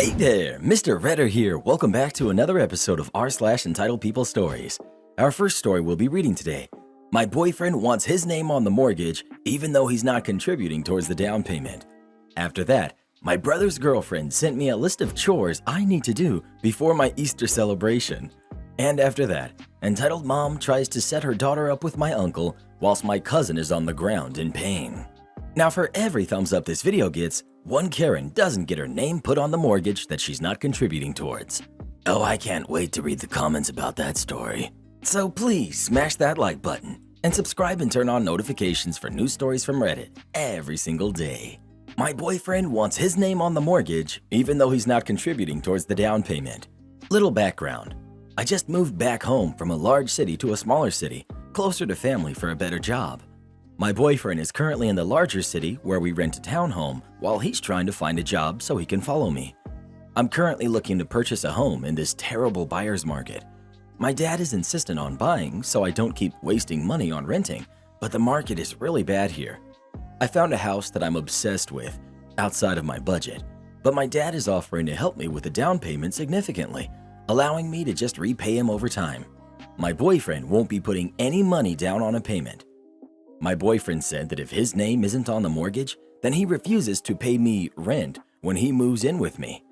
Hey there, Mr. Redder here. Welcome back to another episode of r/Entitled People Stories. Our first story we'll be reading today. My boyfriend wants his name on the mortgage even though he's not contributing towards the down payment. After that, my brother's girlfriend sent me a list of chores I need to do before my Easter celebration. And after that, entitled mom tries to set her daughter up with my uncle whilst my cousin is on the ground in pain. Now for every thumbs up this video gets, one Karen doesn't get her name put on the mortgage that she's not contributing towards. Oh, I can't wait to read the comments about that story. So please smash that like button and subscribe and turn on notifications for new stories from Reddit every single day. My boyfriend wants his name on the mortgage even though he's not contributing towards the down payment. Little background. I just moved back home from a large city to a smaller city, closer to family for a better job. My boyfriend is currently in the larger city where we rent a townhome while he's trying to find a job so he can follow me. I'm currently looking to purchase a home in this terrible buyer's market. My dad is insistent on buying so I don't keep wasting money on renting, but the market is really bad here. I found a house that I'm obsessed with, outside of my budget, but my dad is offering to help me with the down payment significantly, allowing me to just repay him over time. My boyfriend won't be putting any money down on a payment. My boyfriend said that if his name isn't on the mortgage, then he refuses to pay me rent when he moves in with me.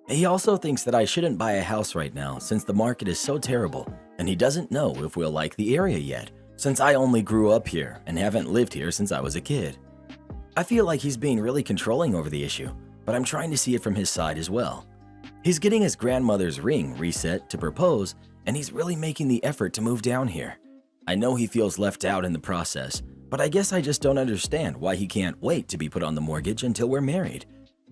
He also thinks that I shouldn't buy a house right now since the market is so terrible, and he doesn't know if we'll like the area yet, since I only grew up here and haven't lived here since I was a kid. I feel like he's being really controlling over the issue, but I'm trying to see it from his side as well. He's getting his grandmother's ring reset to propose, and he's really making the effort to move down here. I know he feels left out in the process, but I guess I just don't understand why he can't wait to be put on the mortgage until we're married.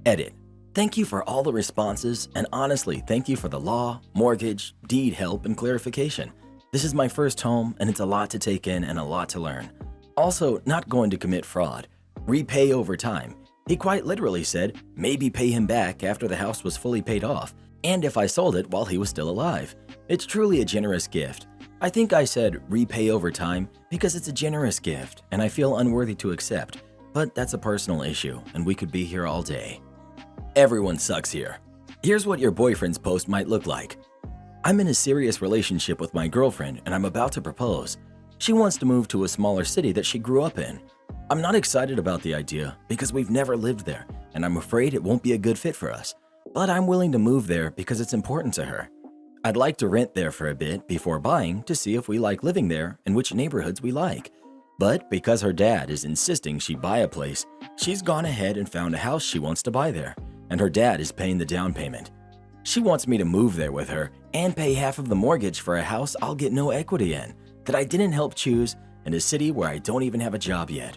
Edit. Thank you for all the responses, and honestly, thank you for the law, mortgage, deed help, and clarification. This is my first home, and it's a lot to take in and a lot to learn. Also, not going to commit fraud. Repay over time. He quite literally said, maybe pay him back after the house was fully paid off, and if I sold it while he was still alive. It's truly a generous gift. I think I said repay over time because it's a generous gift and I feel unworthy to accept, but that's a personal issue and we could be here all day. Everyone sucks here. Here's what your boyfriend's post might look like. I'm in a serious relationship with my girlfriend and I'm about to propose. She wants to move to a smaller city that she grew up in. I'm not excited about the idea because we've never lived there and I'm afraid it won't be a good fit for us, but I'm willing to move there because it's important to her. I'd like to rent there for a bit before buying to see if we like living there and which neighborhoods we like. But because her dad is insisting she buy a place, she's gone ahead and found a house she wants to buy there, and her dad is paying the down payment. She wants me to move there with her and pay half of the mortgage for a house I'll get no equity in, that I didn't help choose, in a city where I don't even have a job yet.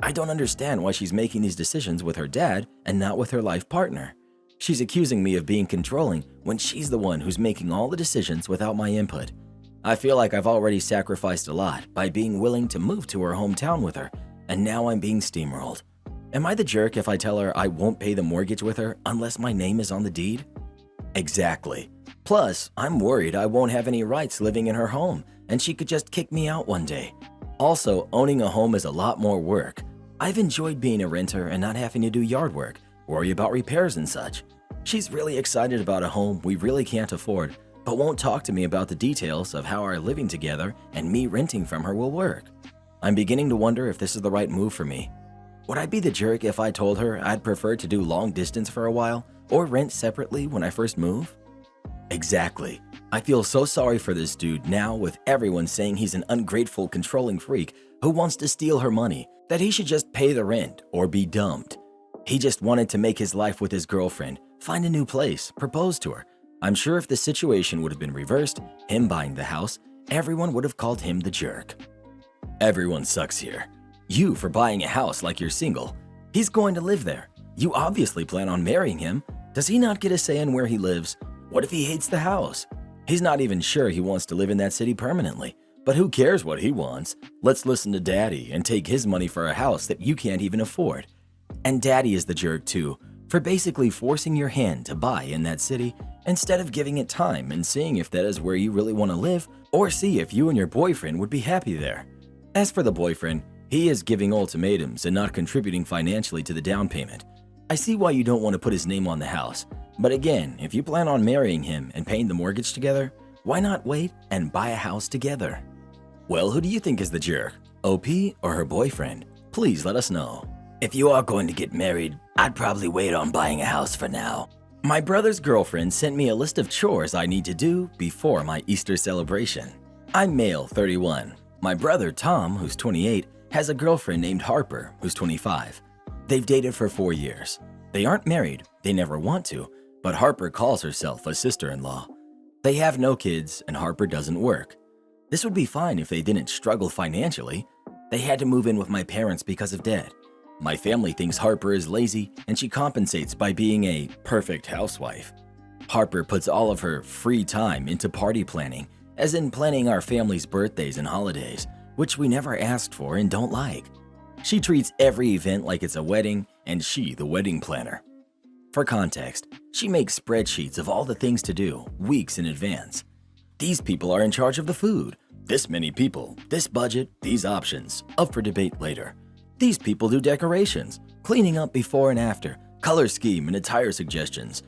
I don't understand why she's making these decisions with her dad and not with her life partner. She's accusing me of being controlling when she's the one who's making all the decisions without my input. I feel like I've already sacrificed a lot by being willing to move to her hometown with her, and now I'm being steamrolled. Am I the jerk if I tell her I won't pay the mortgage with her unless my name is on the deed? Exactly. Plus, I'm worried I won't have any rights living in her home, and she could just kick me out one day. Also, owning a home is a lot more work. I've enjoyed being a renter and not having to do yard work, worry about repairs and such. She's really excited about a home we really can't afford, but won't talk to me about the details of how our living together and me renting from her will work. I'm beginning to wonder if this is the right move for me. Would I be the jerk if I told her I'd prefer to do long distance for a while or rent separately when I first move? Exactly. I feel so sorry for this dude now with everyone saying he's an ungrateful, controlling freak who wants to steal her money, that he should just pay the rent or be dumped. He just wanted to make his life with his girlfriend, find a new place, propose to her. I'm sure if the situation would have been reversed, him buying the house, everyone would have called him the jerk. Everyone sucks here. You for buying a house like you're single. He's going to live there. You obviously plan on marrying him. Does he not get a say in where he lives? What if he hates the house? He's not even sure he wants to live in that city permanently. But who cares what he wants? Let's listen to Daddy and take his money for a house that you can't even afford. And Daddy is the jerk too, for basically forcing your hand to buy in that city instead of giving it time and seeing if that is where you really want to live or see if you and your boyfriend would be happy there. As for the boyfriend, he is giving ultimatums and not contributing financially to the down payment. I see why you don't want to put his name on the house, But again, if you plan on marrying him and paying the mortgage together, why not wait and buy a house together? Well, who do you think is the jerk? OP or her boyfriend? Please let us know. If you are going to get married, I'd probably wait on buying a house for now. My brother's girlfriend sent me a list of chores I need to do before my Easter celebration. I'm male, 31. My brother, Tom, who's 28, has a girlfriend named Harper, who's 25. They've dated for 4 years. They aren't married, they never want to, but Harper calls herself a sister-in-law. They have no kids, and Harper doesn't work. This would be fine if they didn't struggle financially. They had to move in with my parents because of debt. My family thinks Harper is lazy, and she compensates by being a perfect housewife. Harper puts all of her free time into party planning, as in planning our family's birthdays and holidays, which we never asked for and don't like. She treats every event like it's a wedding, and she the wedding planner. For context, she makes spreadsheets of all the things to do, weeks in advance. These people are in charge of the food. This many people, this budget, these options, up for debate later. These people do decorations, cleaning up before and after, color scheme and attire suggestions.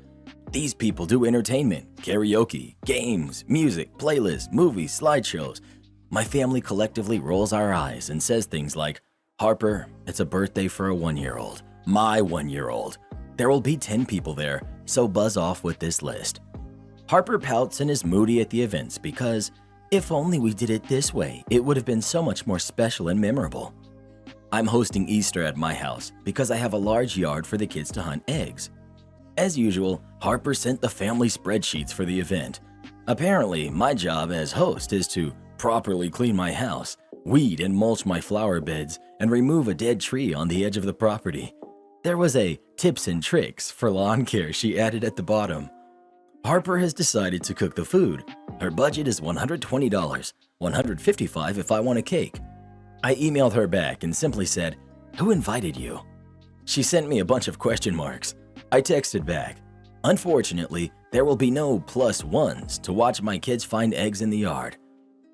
These people do entertainment, karaoke, games, music, playlists, movies, slideshows. My family collectively rolls our eyes and says things like, Harper, it's a birthday for a 1-year-old. My 1-year-old. There will be 10 people there, so buzz off with this list. Harper pouts and is moody at the events because if only we did it this way, it would have been so much more special and memorable. I'm hosting Easter at my house because I have a large yard for the kids to hunt eggs. As usual, Harper sent the family spreadsheets for the event. Apparently, my job as host is to properly clean my house, weed and mulch my flower beds, and remove a dead tree on the edge of the property. There was a tips and tricks for lawn care she added at the bottom. Harper has decided to cook the food. Her budget is $120, $155 if I want a cake. I emailed her back and simply said, "Who invited you?" She sent me a bunch of question marks. I texted back, "Unfortunately, there will be no +1s to watch my kids find eggs in the yard.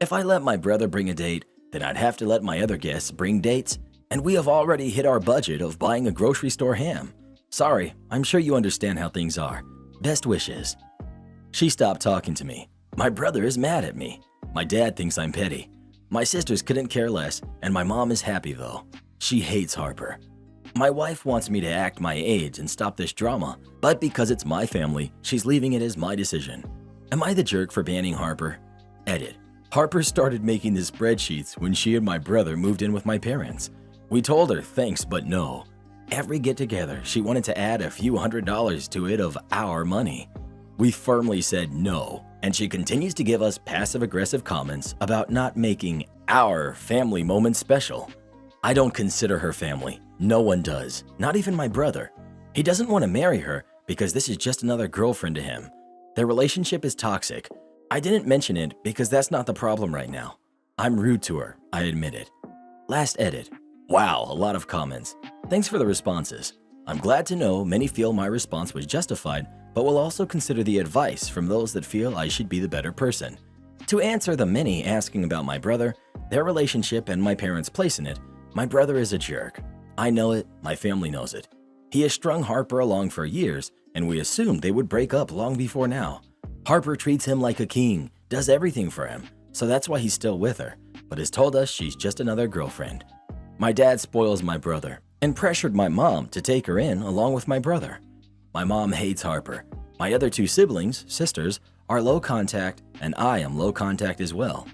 If I let my brother bring a date, then I'd have to let my other guests bring dates, and we have already hit our budget of buying a grocery store ham. Sorry, I'm sure you understand how things are. Best wishes." She stopped talking to me. My brother is mad at me. My dad thinks I'm petty. My sisters couldn't care less, and my mom is happy though. She hates Harper. My wife wants me to act my age and stop this drama, but because it's my family, she's leaving it as my decision. Am I the jerk for banning Harper? Edit. Harper started making the spreadsheets when she and my brother moved in with my parents. We told her thanks but no. Every get-together, she wanted to add a few $100s to it of our money. We firmly said no, and she continues to give us passive-aggressive comments about not making our family moment special. I don't consider her family. No one does, not even my brother. He doesn't want to marry her because this is just another girlfriend to him. Their relationship is toxic. I didn't mention it because that's not the problem right now. I'm rude to her, I admit it. Last edit. Wow, a lot of comments. Thanks for the responses. I'm glad to know many feel my response was justified, but will also consider the advice from those that feel I should be the better person. To answer the many asking about my brother, their relationship, and my parents' place in it, my brother is a jerk. I know it, my family knows it. He has strung Harper along for years, and we assumed they would break up long before now. Harper treats him like a king, does everything for him, so that's why he's still with her, but has told us she's just another girlfriend. My dad spoils my brother and pressured my mom to take her in along with my brother. My mom hates Harper. My other 2 siblings, sisters, are low contact, and I am low contact as well.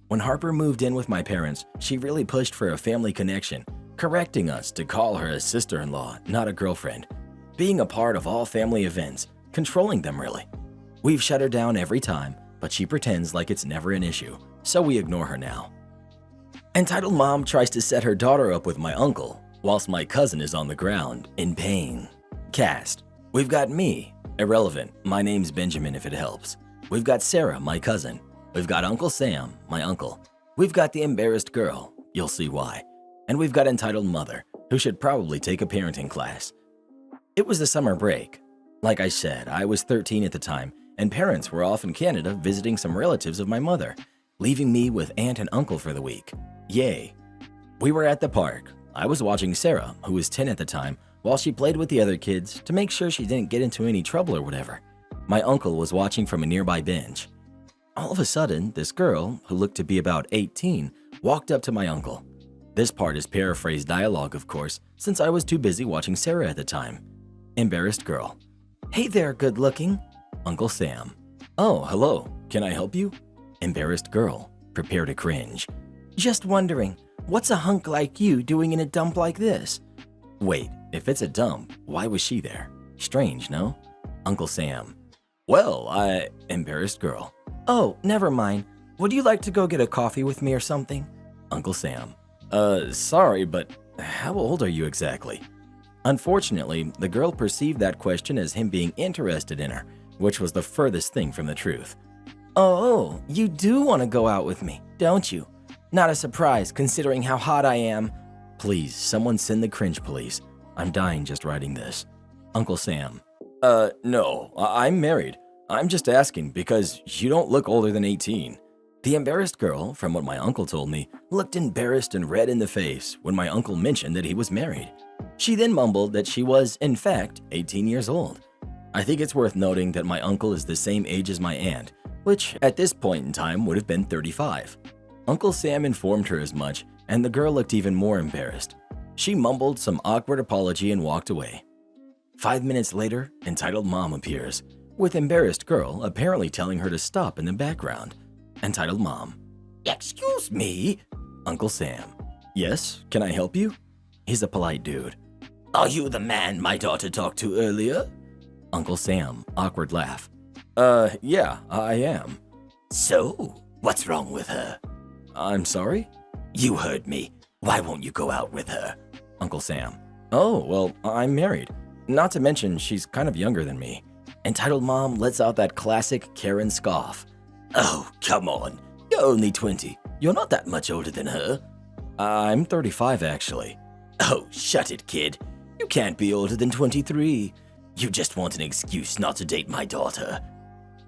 When Harper moved in with my parents, she really pushed for a family connection, correcting us to call her a sister-in-law, not a girlfriend, being a part of all family events, controlling them really. We've shut her down every time, but she pretends like it's never an issue, so we ignore her now. Entitled mom tries to set her daughter up with my uncle, whilst my cousin is on the ground, in pain. Cast. We've got me, irrelevant, my name's Benjamin if it helps. We've got Sarah, my cousin. We've got Uncle Sam, my uncle. We've got the embarrassed girl, you'll see why. And we've got entitled mother, who should probably take a parenting class. It was the summer break. Like I said, I was 13 at the time, and parents were off in Canada visiting some relatives of my mother, leaving me with aunt and uncle for the week. Yay. We were at the park. I was watching Sarah, who was 10 at the time, while she played with the other kids to make sure she didn't get into any trouble or whatever. My uncle was watching from a nearby bench. All of a sudden, this girl, who looked to be about 18, walked up to my uncle. This part is paraphrased dialogue, of course, since I was too busy watching Sarah at the time. Embarrassed girl. Hey there, good looking. Uncle Sam. Oh, hello. Can I help you? Embarrassed girl. Prepare to cringe. Just wondering, what's a hunk like you doing in a dump like this? Wait, if it's a dump, why was she there? Strange, no? Uncle Sam. Well, Embarrassed girl. Oh, never mind. Would you like to go get a coffee with me or something? Uncle Sam. Sorry, but how old are you exactly? Unfortunately, the girl perceived that question as him being interested in her, which was the furthest thing from the truth. Oh, you do want to go out with me, don't you? Not a surprise, considering how hot I am. Please, someone send the cringe police. I'm dying just writing this. Uncle Sam. No, I'm married. I'm just asking because you don't look older than 18. The embarrassed girl, from what my uncle told me, looked embarrassed and red in the face when my uncle mentioned that he was married. She then mumbled that she was, in fact, 18 years old. I think it's worth noting that my uncle is the same age as my aunt, which at this point in time would have been 35. Uncle Sam informed her as much, and the girl looked even more embarrassed. She mumbled some awkward apology and walked away. 5 minutes later, entitled mom appears, with embarrassed girl apparently telling her to stop in the background. Entitled mom. Excuse me? Uncle Sam. Yes, can I help you? He's a polite dude. Are you the man my daughter talked to earlier? Uncle Sam, awkward laugh. Yeah, I am. So, what's wrong with her? I'm sorry? You heard me. Why won't you go out with her? Uncle Sam. Oh, well, I'm married. Not to mention, she's kind of younger than me. Entitled mom lets out that classic Karen scoff. Oh, come on. You're only 20. You're not that much older than her. I'm 35, actually. Oh, shut it, kid. You can't be older than 23. You just want an excuse not to date my daughter.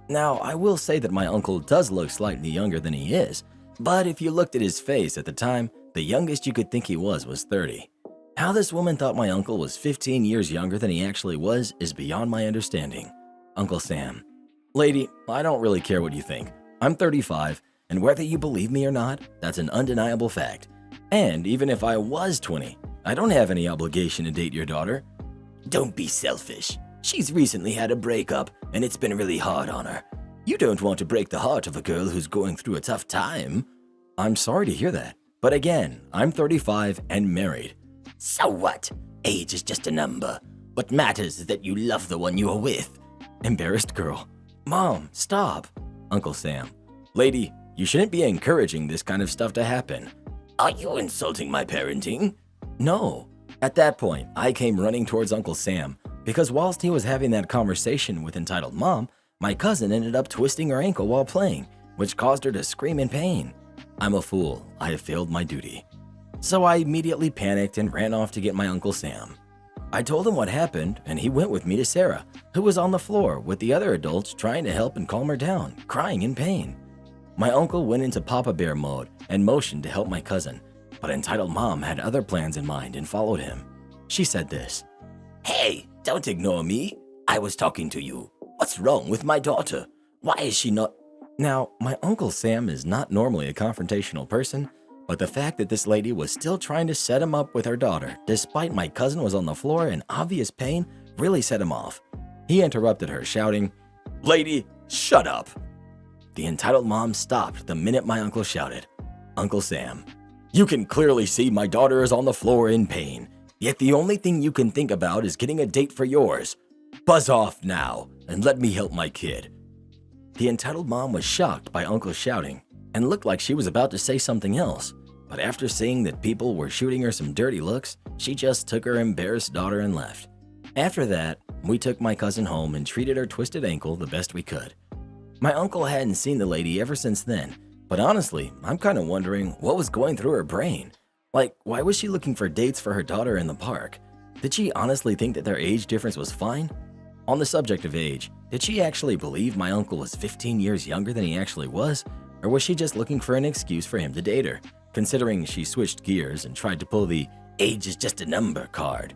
Now, I will say that my uncle does look slightly younger than he is, but if you looked at his face at the time, the youngest you could think he was 30. How this woman thought my uncle was 15 years younger than he actually was is beyond my understanding. Uncle Sam. Lady, I don't really care what you think. I'm 35, and whether you believe me or not, that's an undeniable fact. And even if I was 20, I don't have any obligation to date your daughter. Don't be selfish. She's recently had a breakup, and it's been really hard on her. You don't want to break the heart of a girl who's going through a tough time. I'm sorry to hear that, but again, I'm 35 and married. So what? Age is just a number. What matters is that you love the one you are with. Embarrassed girl. Mom, stop. Uncle Sam. Lady, you shouldn't be encouraging this kind of stuff to happen. Are you insulting my parenting? No. At that point, I came running towards Uncle Sam because whilst he was having that conversation with entitled mom, my cousin ended up twisting her ankle while playing, which caused her to scream in pain. I'm a fool. I have failed my duty. So I immediately panicked and ran off to get my Uncle Sam. I told him what happened, and he went with me to Sarah, who was on the floor with the other adults trying to help and calm her down, crying in pain. My uncle went into Papa Bear mode and motioned to help my cousin, but entitled mom had other plans in mind and followed him. She said this. Hey, don't ignore me. I was talking to you. What's wrong with my daughter? Why is she not... Now, my Uncle Sam is not normally a confrontational person, but the fact that this lady was still trying to set him up with her daughter, despite my cousin was on the floor in obvious pain, really set him off. He interrupted her, shouting, Lady, shut up. The entitled mom stopped the minute my uncle shouted, Uncle Sam, you can clearly see my daughter is on the floor in pain, yet the only thing you can think about is getting a date for yours. Buzz off now and let me help my kid. The entitled mom was shocked by Uncle's shouting and looked like she was about to say something else, but after seeing that people were shooting her some dirty looks, she just took her embarrassed daughter and left. After that, we took my cousin home and treated her twisted ankle the best we could. My uncle hadn't seen the lady ever since then, but honestly, I'm kind of wondering what was going through her brain. Like, why was she looking for dates for her daughter in the park? Did she honestly think that their age difference was fine? On the subject of age, did she actually believe my uncle was 15 years younger than he actually was? Or was she just looking for an excuse for him to date her, considering she switched gears and tried to pull the age is just a number card?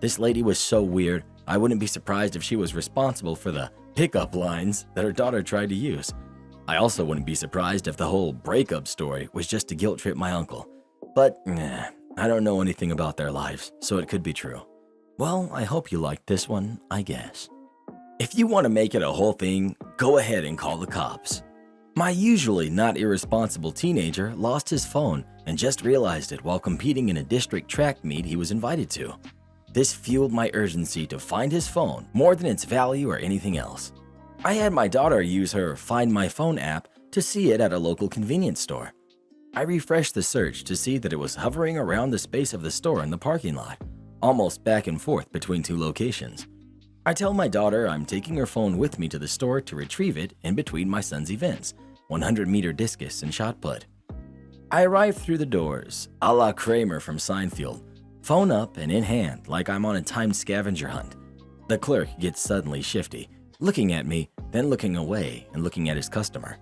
This lady was so weird, I wouldn't be surprised if she was responsible for the pickup lines that her daughter tried to use. I also wouldn't be surprised if the whole breakup story was just to guilt trip my uncle. But, I don't know anything about their lives, so it could be true. Well, I hope you liked this one, I guess. If you want to make it a whole thing, go ahead and call the cops. My usually not irresponsible teenager lost his phone and just realized it while competing in a district track meet he was invited to. This fueled my urgency to find his phone more than its value or anything else. I had my daughter use her Find My Phone app to see it at a local convenience store. I refreshed the search to see that it was hovering around the space of the store in the parking lot, almost back and forth between two locations. I tell my daughter I'm taking her phone with me to the store to retrieve it in between my son's events, 100-meter discus and shot put. I arrive through the doors, a la Kramer from Seinfeld, phone up and in hand like I'm on a timed scavenger hunt. The clerk gets suddenly shifty, looking at me, then looking away and looking at his customer.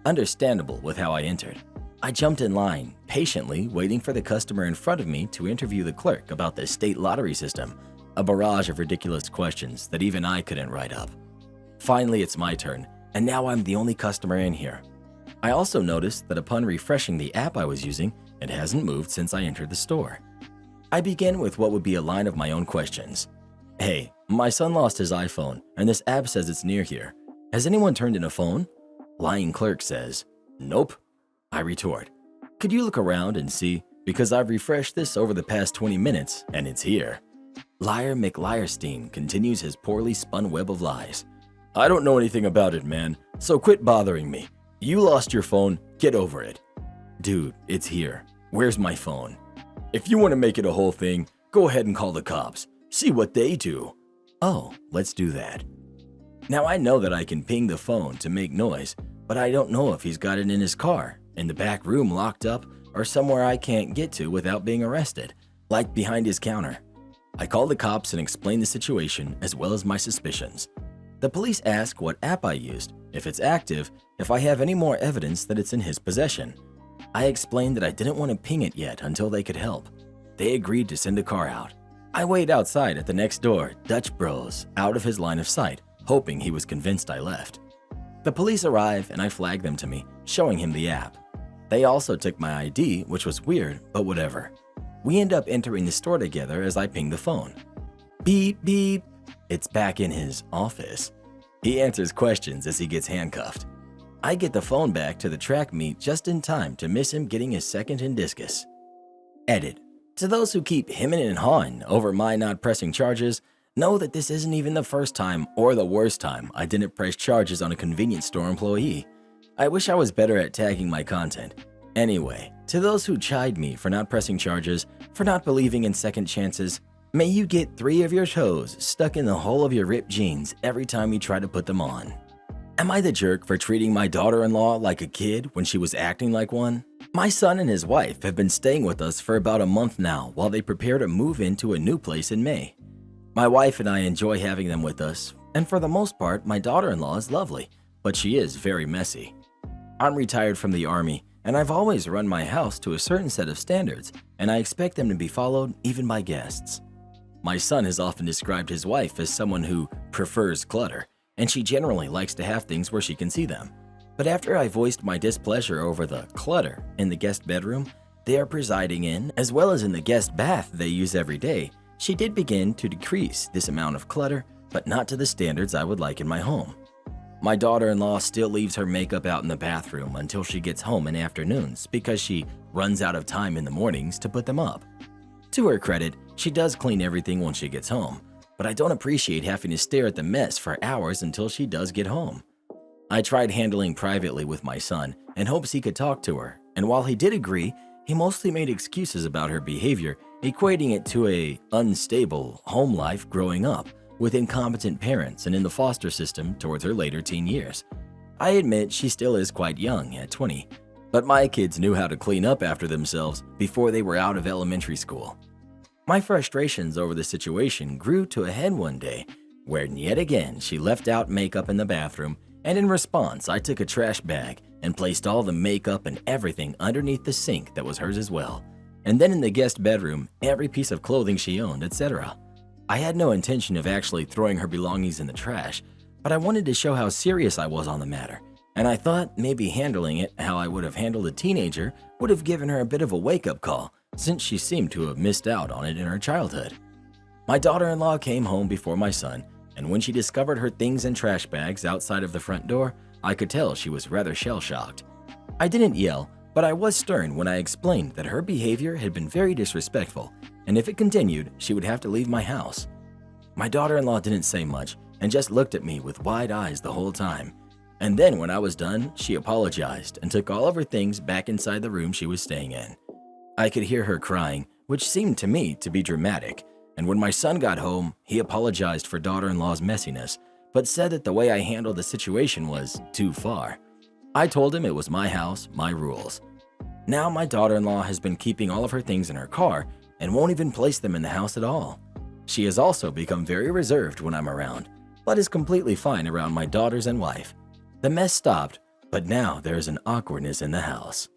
Understandable with how I entered. I jumped in line, patiently waiting for the customer in front of me to interview the clerk about the state lottery system, a barrage of ridiculous questions that even I couldn't write up. Finally, it's my turn, and now I'm the only customer in here. I also noticed that upon refreshing the app I was using, it hasn't moved since I entered the store. I begin with what would be a line of my own questions. Hey, my son lost his iPhone, and this app says it's near here. Has anyone turned in a phone? Lying clerk says, nope. I retort, could you look around and see, because I've refreshed this over the past 20 minutes, and it's here. Liar McLiarstein continues his poorly spun web of lies. I don't know anything about it, man, so quit bothering me. You lost your phone, get over it. Dude, it's here. Where's my phone? If you want to make it a whole thing, go ahead and call the cops. See what they do. Oh, let's do that. Now I know that I can ping the phone to make noise, but I don't know if he's got it in his car, in the back room locked up, or somewhere I can't get to without being arrested, like behind his counter. I call the cops and explain the situation as well as my suspicions. The police ask what app I used, if it's active, if I have any more evidence that it's in his possession. I explained that I didn't want to ping it yet until they could help. They agreed to send a car out. I wait outside at the next door, Dutch Bros, out of his line of sight, hoping he was convinced I left. The police arrive and I flag them to me, showing him the app. They also took my ID, which was weird, but whatever. We end up entering the store together as I ping the phone. Beep, beep. It's back in his office. He answers questions as he gets handcuffed. I get the phone back to the track meet just in time to miss him getting his second in discus. Edit. To those who keep hemming and hawing over my not pressing charges, know that this isn't even the first time or the worst time I didn't press charges on a convenience store employee. I wish I was better at tagging my content. Anyway, to those who chide me for not pressing charges, for not believing in second chances, may you get 3 of your toes stuck in the hole of your ripped jeans every time you try to put them on. Am I the jerk for treating my daughter-in-law like a kid when she was acting like one? My son and his wife have been staying with us for about a month now while they prepare to move into a new place in May. My wife and I enjoy having them with us, and for the most part, my daughter-in-law is lovely, but she is very messy. I'm retired from the Army, and I've always run my house to a certain set of standards, and I expect them to be followed even by guests. My son has often described his wife as someone who prefers clutter, and she generally likes to have things where she can see them. But after I voiced my displeasure over the clutter in the guest bedroom they are presiding in, as well as in the guest bath they use every day, she did begin to decrease this amount of clutter, but not to the standards I would like in my home. My daughter-in-law still leaves her makeup out in the bathroom until she gets home in afternoons because she runs out of time in the mornings to put them up. To her credit, she does clean everything when she gets home, but I don't appreciate having to stare at the mess for hours until she does get home. I tried handling privately with my son in hopes he could talk to her, and while he did agree, he mostly made excuses about her behavior, equating it to a unstable home life growing up with incompetent parents and in the foster system towards her later teen years. I admit she still is quite young at 20, but my kids knew how to clean up after themselves before they were out of elementary school. My frustrations over the situation grew to a head one day, where yet again she left out makeup in the bathroom, and in response I took a trash bag and placed all the makeup and everything underneath the sink that was hers as well, and then in the guest bedroom every piece of clothing she owned, etc. I had no intention of actually throwing her belongings in the trash, but I wanted to show how serious I was on the matter, and I thought maybe handling it how I would have handled a teenager would have given her a bit of a wake-up call, since she seemed to have missed out on it in her childhood. My daughter-in-law came home before my son, and when she discovered her things in trash bags outside of the front door, I could tell she was rather shell-shocked. I didn't yell, but I was stern when I explained that her behavior had been very disrespectful, and if it continued, she would have to leave my house. My daughter-in-law didn't say much and just looked at me with wide eyes the whole time. And then when I was done, she apologized and took all of her things back inside the room she was staying in. I could hear her crying, which seemed to me to be dramatic, and when my son got home, he apologized for daughter-in-law's messiness, but said that the way I handled the situation was too far. I told him it was my house, my rules. Now my daughter-in-law has been keeping all of her things in her car and won't even place them in the house at all. She has also become very reserved when I'm around, but is completely fine around my daughters and wife. The mess stopped, but now there is an awkwardness in the house.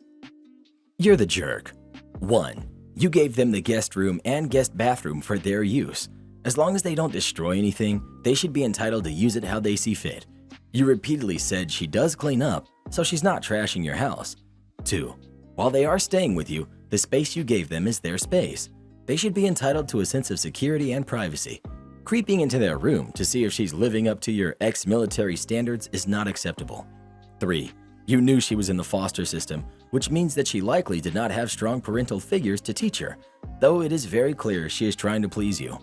You're the jerk. 1. You gave them the guest room and guest bathroom for their use. As long as they don't destroy anything, they should be entitled to use it how they see fit. You repeatedly said she does clean up, so she's not trashing your house. 2. While they are staying with you, the space you gave them is their space. They should be entitled to a sense of security and privacy. Creeping into their room to see if she's living up to your ex-military standards is not acceptable. 3. You knew she was in the foster system, which means that she likely did not have strong parental figures to teach her, though it is very clear she is trying to please you.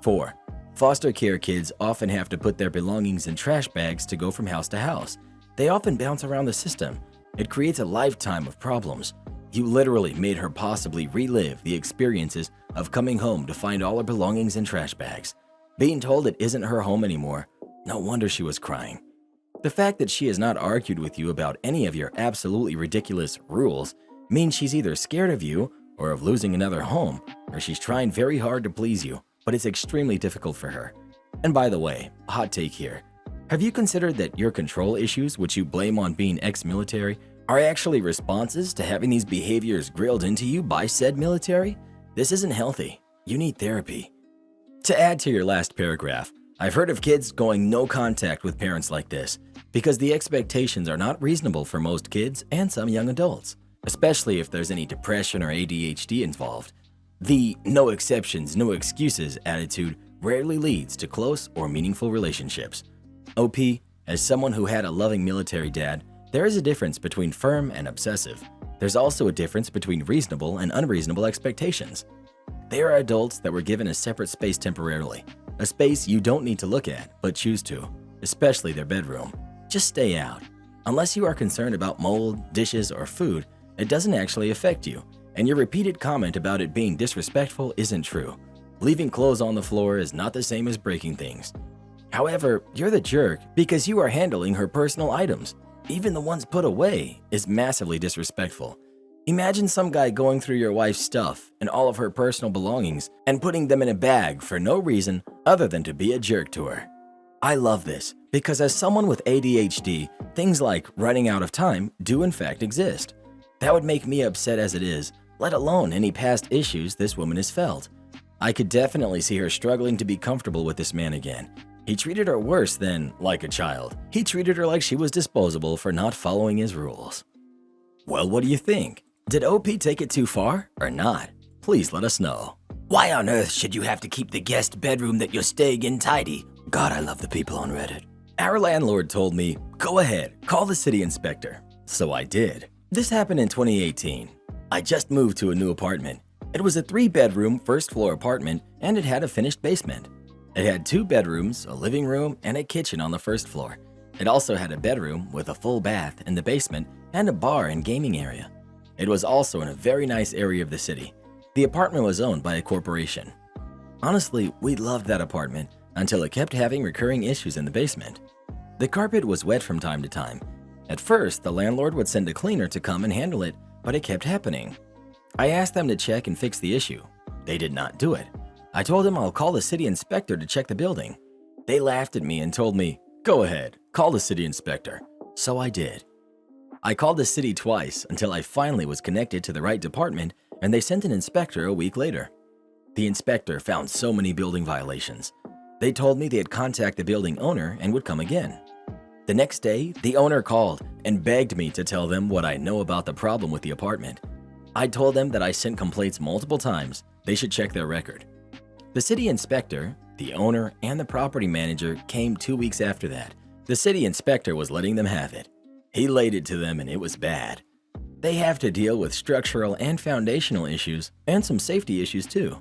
4. Foster care kids often have to put their belongings in trash bags to go from house to house. They often bounce around the system. It creates a lifetime of problems. You literally made her possibly relive the experiences of coming home to find all her belongings in trash bags. Being told it isn't her home anymore, no wonder she was crying. The fact that she has not argued with you about any of your absolutely ridiculous rules means she's either scared of you or of losing another home, or she's trying very hard to please you, but it's extremely difficult for her. And by the way, hot take here. Have you considered that your control issues, which you blame on being ex-military, are actually responses to having these behaviors grilled into you by said military? This isn't healthy. You need therapy. To add to your last paragraph, I've heard of kids going no contact with parents like this because the expectations are not reasonable for most kids and some young adults, especially if there's any depression or ADHD involved. The no exceptions, no excuses attitude rarely leads to close or meaningful relationships. OP, as someone who had a loving military dad, there is a difference between firm and obsessive. There's also a difference between reasonable and unreasonable expectations. They are adults that were given a separate space temporarily, a space you don't need to look at but choose to, especially their bedroom. Just stay out. Unless you are concerned about mold, dishes, or food, it doesn't actually affect you, and your repeated comment about it being disrespectful isn't true. Leaving clothes on the floor is not the same as breaking things. However, you're the jerk because you are handling her personal items. Even the ones put away is massively disrespectful. Imagine some guy going through your wife's stuff and all of her personal belongings and putting them in a bag for no reason other than to be a jerk to her. I love this because as someone with ADHD, things like running out of time do in fact exist. That would make me upset as it is, let alone any past issues this woman has felt. I could definitely see her struggling to be comfortable with this man again. He treated her worse than like a child. He treated her like she was disposable for not following his rules. Well, what do you think? Did OP take it too far or not? Please let us know. Why on earth should you have to keep the guest bedroom that you're staying in tidy? God, I love the people on Reddit. Our landlord told me, go ahead, call the city inspector. So I did. This happened in 2018. I just moved to a new apartment. It was a 3-bedroom, first-floor apartment, and it had a finished basement. It had 2 bedrooms, a living room, and a kitchen on the first floor. It also had a bedroom with a full bath in the basement and a bar and gaming area. It was also in a very nice area of the city. The apartment was owned by a corporation. Honestly, we loved that apartment until it kept having recurring issues in the basement. The carpet was wet from time to time. At first, the landlord would send a cleaner to come and handle it, but it kept happening. I asked them to check and fix the issue. They did not do it. I told them I'll call the city inspector to check the building. They laughed at me and told me, go ahead, call the city inspector. So I did. I called the city twice until I finally was connected to the right department and they sent an inspector a week later. The inspector found so many building violations. They told me they'd contact the building owner and would come again. The next day, the owner called and begged me to tell them what I know about the problem with the apartment. I told them that I sent complaints multiple times. They should check their record. The city inspector, the owner, and the property manager came 2 weeks after that. The city inspector was letting them have it. He laid it to them and it was bad. They have to deal with structural and foundational issues and some safety issues too.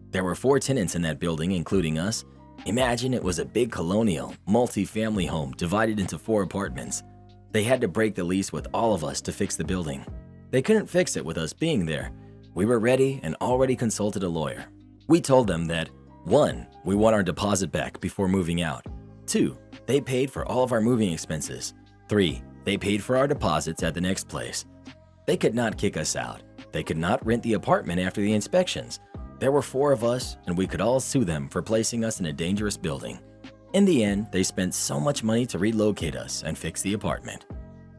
There were 4 tenants in that building, including us. Imagine it was a big colonial, multi-family home divided into 4 apartments. They had to break the lease with all of us to fix the building. They couldn't fix it with us being there. We were ready and already consulted a lawyer. We told them that 1. We want our deposit back before moving out. 2. They paid for all of our moving expenses. 3. They paid for our deposits at the next place. They could not kick us out. They could not rent the apartment after the inspections. There were 4 of us, and we could all sue them for placing us in a dangerous building. In the end, they spent so much money to relocate us and fix the apartment.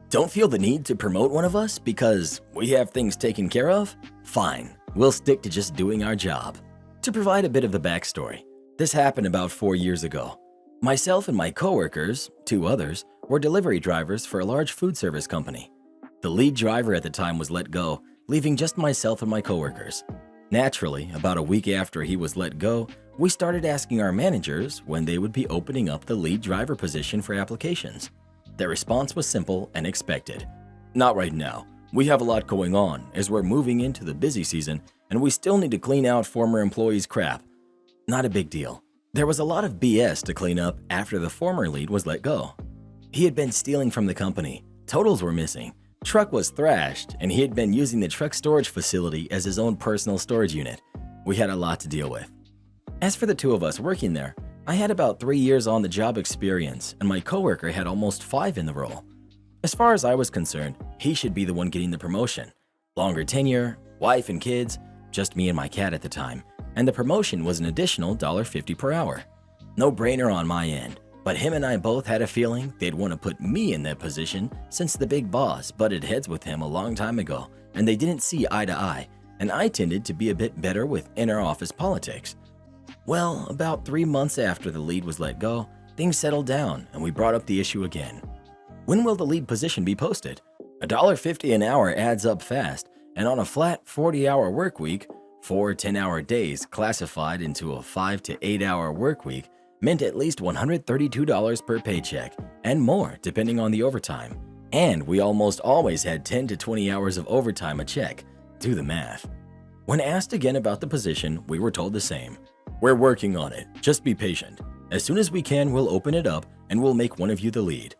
Don't feel the need to promote one of us because we have things taken care of? Fine, we'll stick to just doing our job. To provide a bit of the backstory, this happened about 4 years ago. Myself and my coworkers, 2 others, were delivery drivers for a large food service company. The lead driver at the time was let go, leaving just myself and my coworkers. Naturally, about a week after he was let go, we started asking our managers when they would be opening up the lead driver position for applications. Their response was simple and expected. Not right now. We have a lot going on as we're moving into the busy season and we still need to clean out former employees' crap. Not a big deal. There was a lot of BS to clean up after the former lead was let go. He had been stealing from the company. Totals were missing. Truck was thrashed, and he had been using the truck storage facility as his own personal storage unit. We had a lot to deal with. As for the 2 of us working there, I had about 3 years on the job experience, and my coworker had almost 5 in the role. As far as I was concerned, he should be the one getting the promotion. Longer tenure, wife and kids, just me and my cat at the time, and the promotion was an additional $1.50 per hour. No brainer on my end. But him and I both had a feeling they'd want to put me in that position since the big boss butted heads with him a long time ago and they didn't see eye to eye, and I tended to be a bit better with inner office politics. Well, about 3 months after the lead was let go, things settled down and we brought up the issue again. When will the lead position be posted? $1.50 an hour adds up fast, and on a flat 40-hour work week, 4 10-hour days classified into a 5 to 8 hour work week meant at least $132 per paycheck, and more depending on the overtime. And we almost always had 10 to 20 hours of overtime a check. Do the math. When asked again about the position, we were told the same. We're working on it. Just be patient. As soon as we can, we'll open it up and we'll make one of you the lead.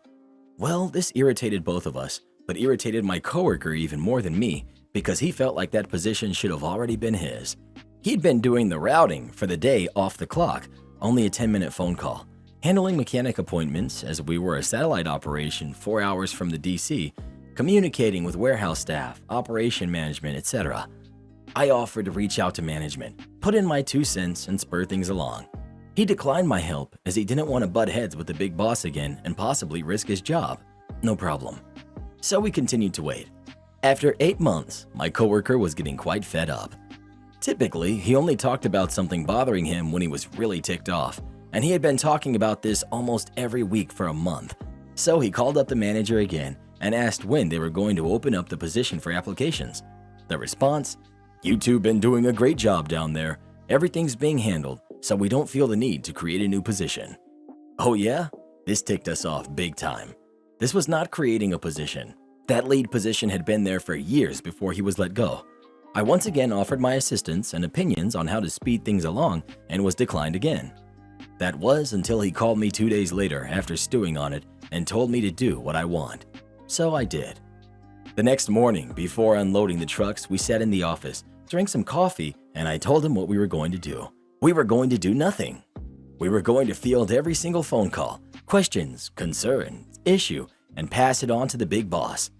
Well, this irritated both of us, but irritated my coworker even more than me because he felt like that position should have already been his. He'd been doing the routing for the day off the clock, only a 10-minute phone call, handling mechanic appointments as we were a satellite operation 4 hours from the DC, communicating with warehouse staff, operation management, etc. I offered to reach out to management, put in my 2 cents, and spur things along. He declined my help as he didn't want to butt heads with the big boss again and possibly risk his job. No problem. So we continued to wait. After 8 months, my coworker was getting quite fed up. Typically, he only talked about something bothering him when he was really ticked off, and he had been talking about this almost every week for a month. So he called up the manager again and asked when they were going to open up the position for applications. The response, "You two been doing a great job down there. Everything's being handled, so we don't feel the need to create a new position." Oh yeah? This ticked us off big time. This was not creating a position. That lead position had been there for years before he was let go. I once again offered my assistance and opinions on how to speed things along and was declined again. That was until he called me 2 days later after stewing on it and told me to do what I want. So I did. The next morning, before unloading the trucks, we sat in the office, drank some coffee, and I told him what we were going to do. We were going to do nothing. We were going to field every single phone call, questions, concerns, issue, and pass it on to the big boss.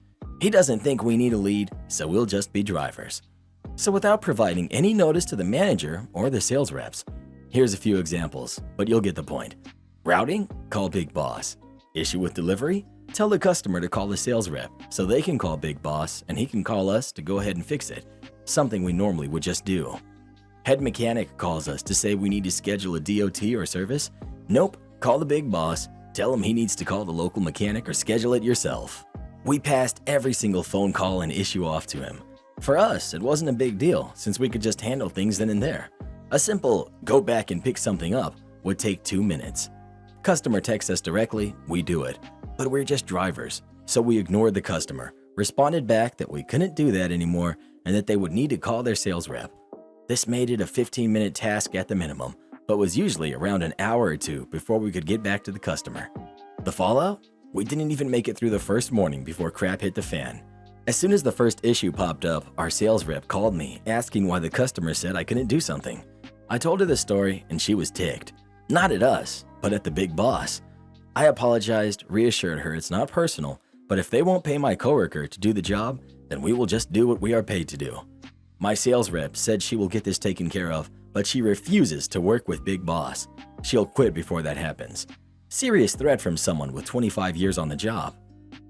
He doesn't think we need a lead, so we'll just be drivers. So without providing any notice to the manager or the sales reps, here's a few examples, but you'll get the point. Routing? Call Big Boss. Issue with delivery? Tell the customer to call the sales rep so they can call Big Boss and he can call us to go ahead and fix it, something we normally would just do. Head mechanic calls us to say we need to schedule a DOT or service. Nope, call the big boss, tell him he needs to call the local mechanic or schedule it yourself. We passed every single phone call and issue off to him. For us, it wasn't a big deal since we could just handle things then and there. A simple go back and pick something up would take 2 minutes. Customer texts us directly, we do it. But we're just drivers, so we ignored the customer, responded back that we couldn't do that anymore and that they would need to call their sales rep. This made it a 15-minute task at the minimum, but was usually around an hour or two before we could get back to the customer. The fallout? We didn't even make it through the first morning before crap hit the fan. As soon as the first issue popped up, our sales rep called me asking why the customer said I couldn't do something. I told her the story and she was ticked. Not at us, but at the big boss. I apologized, reassured her it's not personal, but if they won't pay my coworker to do the job, then we will just do what we are paid to do. My sales rep said she will get this taken care of, but she refuses to work with Big Boss. She'll quit before that happens. Serious threat from someone with 25 years on the job.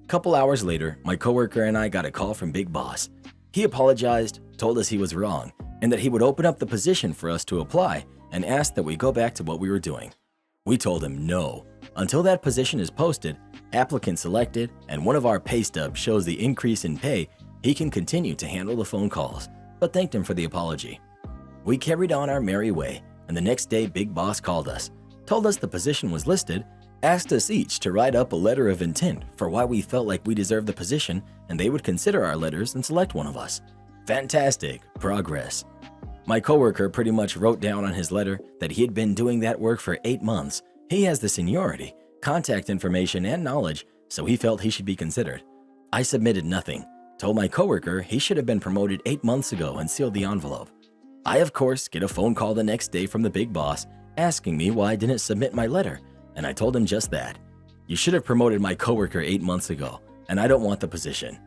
Couple hours later, my coworker and I got a call from Big Boss. He apologized, told us he was wrong, and that he would open up the position for us to apply and asked that we go back to what we were doing. We told him no. Until that position is posted, applicant selected, and one of our pay stubs shows the increase in pay, he can continue to handle the phone calls, but thanked him for the apology. We carried on our merry way, and the next day Big Boss called us, told us the position was listed, asked us each to write up a letter of intent for why we felt like we deserved the position, and they would consider our letters and select one of us. Fantastic progress. My coworker pretty much wrote down on his letter that he had been doing that work for 8 months. He has the seniority, contact information, and knowledge, so he felt he should be considered. I submitted nothing, told my coworker he should have been promoted 8 months ago and sealed the envelope. I, of course, get a phone call the next day from the big boss asking me why I didn't submit my letter, and I told him just that. You should have promoted my coworker 8 months ago, and I don't want the position.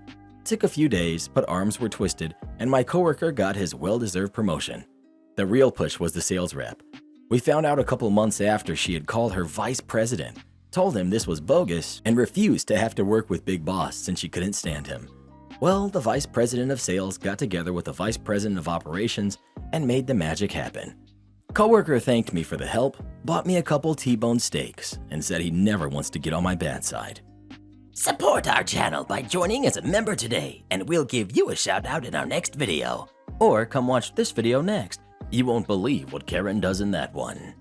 Took a few days, but arms were twisted, and my coworker got his well-deserved promotion. The real push was the sales rep. We found out a couple months after she had called her vice president, told him this was bogus, and refused to have to work with Big Boss since she couldn't stand him. Well, the vice president of sales got together with the vice president of operations and made the magic happen. Coworker thanked me for the help, bought me a couple T-bone steaks, and said he never wants to get on my bad side. Support our channel by joining as a member today, and we'll give you a shout out in our next video. Or come watch this video next. You won't believe what Karen does in that one.